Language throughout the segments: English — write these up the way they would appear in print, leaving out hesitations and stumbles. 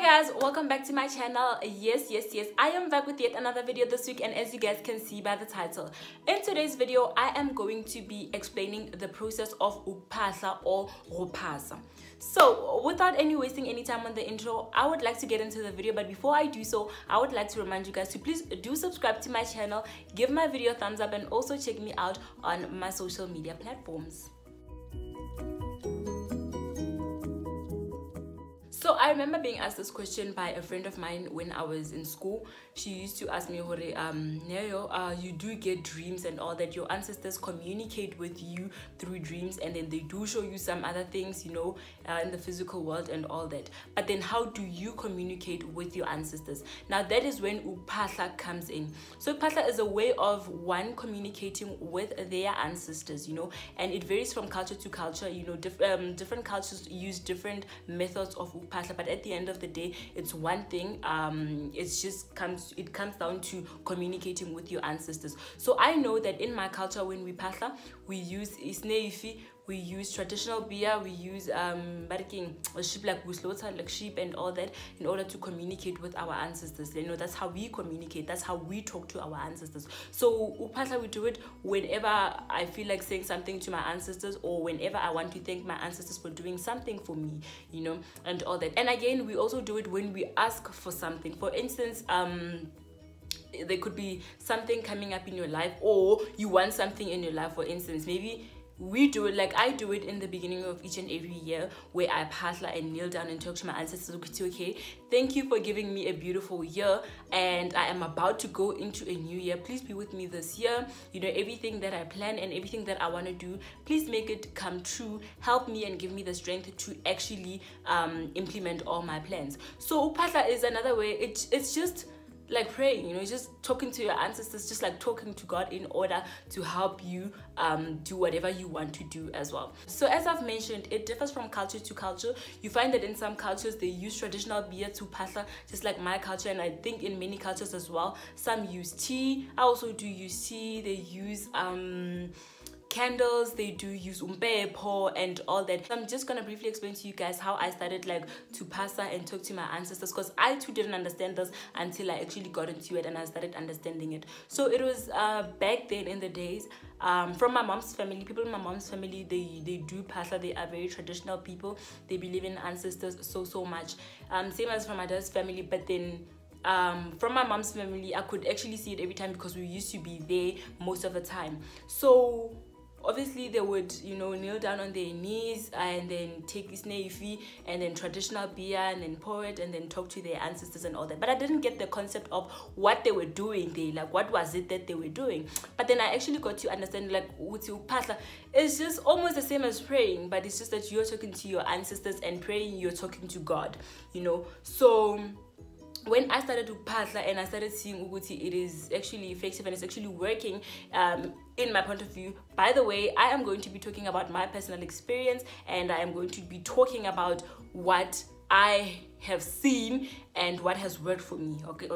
guys, welcome back to my channel. Yes, I am back with yet another video this week, and as you guys can see by the title, in today's video I am going to be explaining the process of UKUPHAHLA or UKUPHAHLA. So without wasting any time on the intro, I would like to get into the video, but before I do so, I would like to remind you guys to please do subscribe to my channel, give my video a thumbs up, and also check me out on my social media platforms. So I remember being asked this question by a friend of mine when I was in school. She used to ask me, Neo, you do get dreams and all that. Your ancestors communicate with you through dreams, and then they do show you some other things, in the physical world and all that. But then how do you communicate with your ancestors? Now that is when UKUPHAHLA comes in. So UKUPHAHLA is a way of one communicating with their ancestors, and it varies from culture to culture. Different cultures use different methods of UKUPHAHLA, but at the end of the day, it's one thing. It comes down to communicating with your ancestors. So I know that in my culture, when we phahla, we use isneifi, we use traditional beer, we use sheep, like we slaughter like sheep and all that, in order to communicate with our ancestors. That's how we communicate, that's how we talk to our ancestors. So UKUPHAHLA, we do it whenever I feel like saying something to my ancestors, or whenever I want to thank my ancestors for doing something for me, and all that. And again, we also do it when we ask for something. For instance, there could be something coming up in your life, or you want something in your life. For instance, maybe we do it, like I do it in the beginning of each and every year, where I phahla and kneel down and talk to my ancestors. Okay, thank you for giving me a beautiful year, and I am about to go into a new year. Please be with me this year. Everything that I plan and everything that I want to do, please make it come true. Help me and give me the strength to actually implement all my plans. So UKUPHAHLA is another way. It's just like praying, just talking to your ancestors, just like talking to God, in order to help you do whatever you want to do as well. So as I've mentioned, it differs from culture to culture. You find that in some cultures they use traditional beer to phahla, just like my culture, and I think in many cultures as well. Some use tea. I also do use tea. They use candles, they do use umpepo and all that. So I'm just gonna briefly explain to you guys how I started to phahla and talk to my ancestors, because I too didn't understand this until I actually got into it and I started understanding it. So it was back then in the days, from my mom's family. People in my mom's family, they do phahla. They are very traditional people. They believe in ancestors so much. Same as from my dad's family, but then from my mom's family, I could actually see it every time, because we used to be there most of the time. So obviously they would kneel down on their knees and then take isneifi and then traditional beer and then pour it and then talk to their ancestors and all that. But I didn't get the concept of what they were doing there, like what was it that they were doing. But then I actually got to understand, UKUPHAHLA is just almost the same as praying, but it's just that you're talking to your ancestors, and praying, you're talking to God, So when I started to phahla and I started seeing Uguti, it is actually effective and it's actually working in my point of view. By the way, I am going to be talking about my personal experience, and I am going to be talking about what I have seen and what has worked for me. Okay,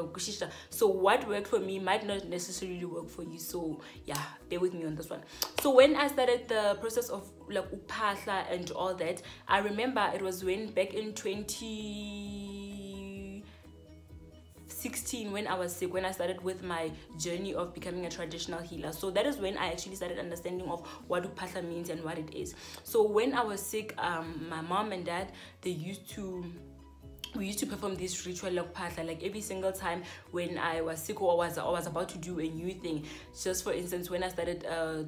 so what worked for me might not necessarily work for you, so yeah, bear with me on this one. So when I started the process of UKUPHAHLA and all that, I remember it was back in 2016, when I was sick, when I started with my journey of becoming a traditional healer. So that is when I actually started understanding of what UKUPHAHLA means and what it is. So when I was sick, my mom and dad, we used to perform this ritual UKUPHAHLA, like every single time when I was sick, or I was about to do a new thing. Just for instance, when I started to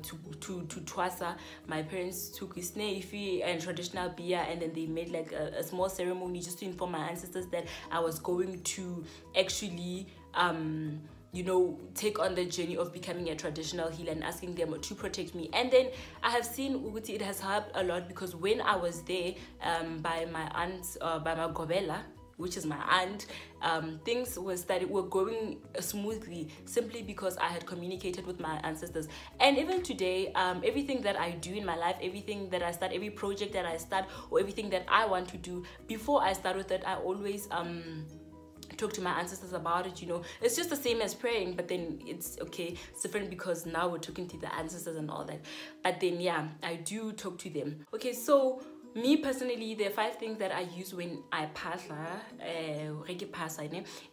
twasa, my parents took isneifi and traditional beer, and then they made a small ceremony just to inform my ancestors that I was going to actually take on the journey of becoming a traditional healer, and asking them to protect me. And then I have seen Uguti, it has helped a lot, because when I was there by my aunt, by my gobela, which is my aunt, things were going smoothly, simply because I had communicated with my ancestors. And even today, everything that I do in my life, everything that I start, every project that I start, or everything that I want to do, before I start with it, I always talk to my ancestors about it. It's just the same as praying, but then it's different, because now we're talking to the ancestors and all that. But then yeah, I do talk to them. Okay, so me personally, there are 5 things that I use when I phahla,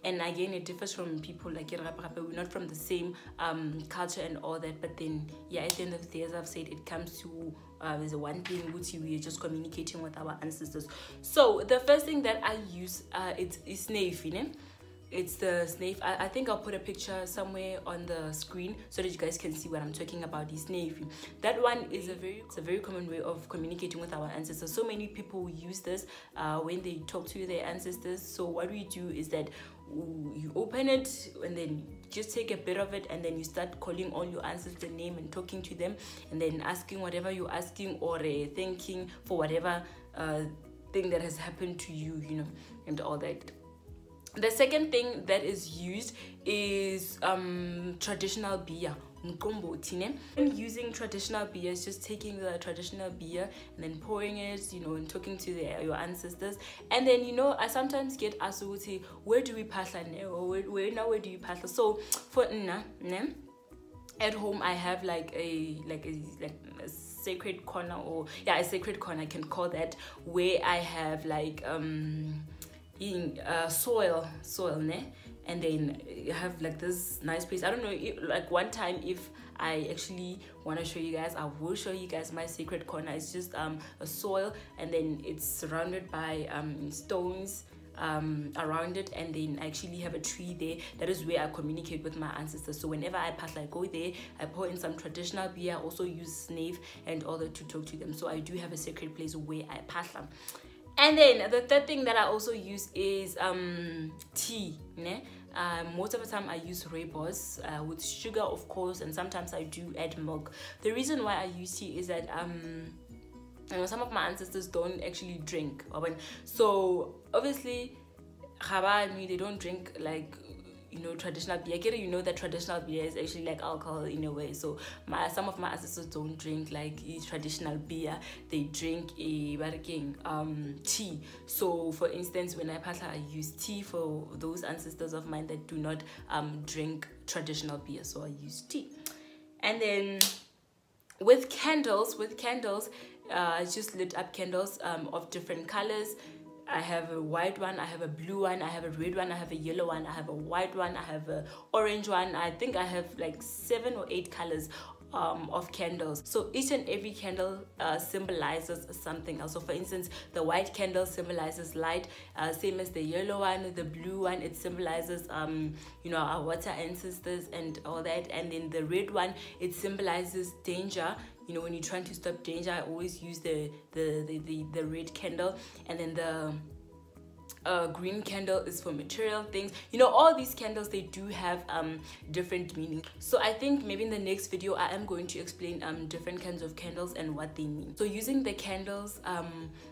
and again it differs from people. Like we're not from the same culture and all that, but then yeah, at the end of the day, as I've said, it comes to there's one thing which we are just communicating with our ancestors. So the first thing that I use it's snave, it's the snave. I think I'll put a picture somewhere on the screen so that you guys can see what I'm talking about. Is snave. That one is it's a very common way of communicating with our ancestors. So many people use this when they talk to their ancestors. So what we do is that you open it and then just take a bit of it, and then you start calling all your ancestors' name and talking to them, and then asking whatever you're asking, or thanking for whatever thing that has happened to you, and all that. The second thing that is used is traditional beer. When using traditional beer, is just taking the traditional beer and then pouring it, and talking to your ancestors. And then I sometimes get asked, where do we phahla now, or where do you phahla? So for at home I have like a sacred corner, or a sacred corner I can call that, where I have like in soil and then you have like this nice place. I don't know, like one time if I actually want to show you guys, I will show you guys my sacred corner. It's just a soil, and then it's surrounded by stones around it, and then I actually have a tree there. That is where I communicate with my ancestors. So whenever I phahla, I go there, I pour in some traditional beer, I also use snave and all that to talk to them. So I do have a sacred place where I phahla. And then the third thing that I also use is tea. Most of the time I use rooibos with sugar, of course, and sometimes I do add milk. The reason why I use tea is that some of my ancestors don't actually drink, so obviously they don't drink like traditional beer. That traditional beer is actually like alcohol in a way. So some of my ancestors don't drink like traditional beer. They drink tea. So for instance, when I phahla, I use tea for those ancestors of mine that do not drink traditional beer. So I use tea. And then with candles, I just lit up candles of different colors. I have a white one, I have a blue one, I have a red one, I have a yellow one, I have a white one, I have a orange one. I think I have like 7 or 8 colors of candles. So each and every candle symbolizes something else. So for instance, the white candle symbolizes light, same as the yellow one. The blue one, it symbolizes our water ancestors and all that. And then the red one, it symbolizes danger. When you're trying to stop danger, I always use the red candle. And then the green candle is for material things. All these candles, they do have different meanings. So I think maybe in the next video I am going to explain different kinds of candles and what they mean. So using the candles,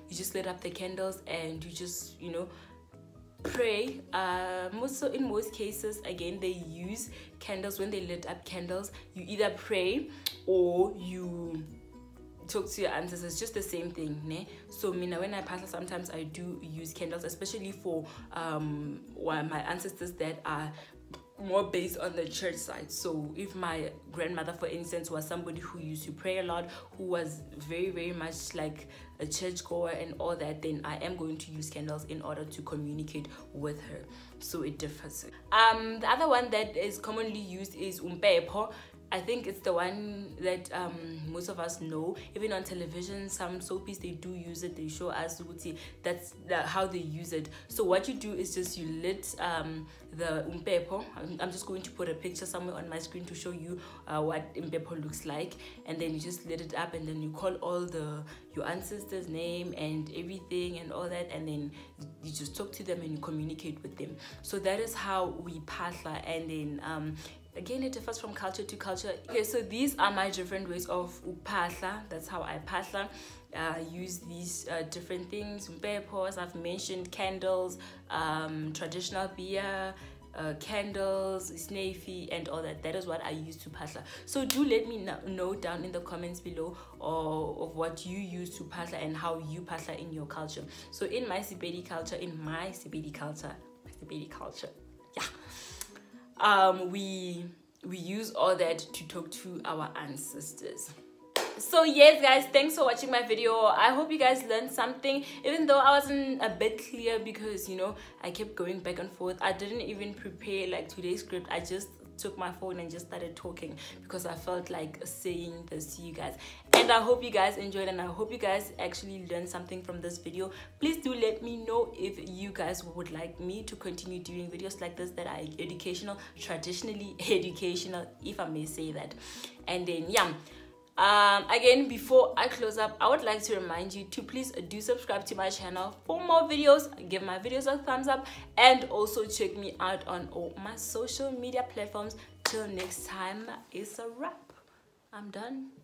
you just lit up the candles and you just pray. In most cases, again, they use candles. When they lit up candles, you either pray or you talk to your ancestors. Just the same thing, ne? So when I phahla, sometimes I do use candles, especially for my ancestors that are more based on the church side. So if my grandmother, for instance, was somebody who used to pray a lot, who was very, very much like a church goer and all that, then I am going to use candles in order to communicate with her. So it differs. The other one that is commonly used is umpepo. I think it's the one that most of us know. Even on television, some soapies, they do use it. They show us that's how they use it. So what you do is just you lit the umpepo. I'm just going to put a picture somewhere on my screen to show you what umpepo looks like. And then you just lit it up, and then you call all your ancestors' name and everything and all that, and then you just talk to them and you communicate with them. So that is how we phahla. And then again, it differs from culture to culture. Okay, so these are my different ways of phahla. That's how I phahla. I use these different things. Umpepo, as I've mentioned, candles, traditional beer, candles, snafi, and all that. That is what I use to phahla. So do let me know down in the comments below of what you use to phahla and how you phahla in your culture. So in my Sepedi culture, yeah, we use all that to talk to our ancestors. So yes guys, thanks for watching my video. I hope you guys learned something, even though I wasn't a bit clear because, you know, I kept going back and forth. I didn't even prepare like today's script. I just took my phone and just started talking because I felt like saying this to you guys. And I hope you guys enjoyed, and I hope you guys actually learned something from this video. Please do let me know if you guys would like me to continue doing videos like this that are educational, traditionally educational, if I may say that. And then yeah, again, before I close up, I would like to remind you to please do subscribe to my channel for more videos. Give my videos a thumbs up, and also check me out on all my social media platforms. Till next time, it's a wrap. I'm done.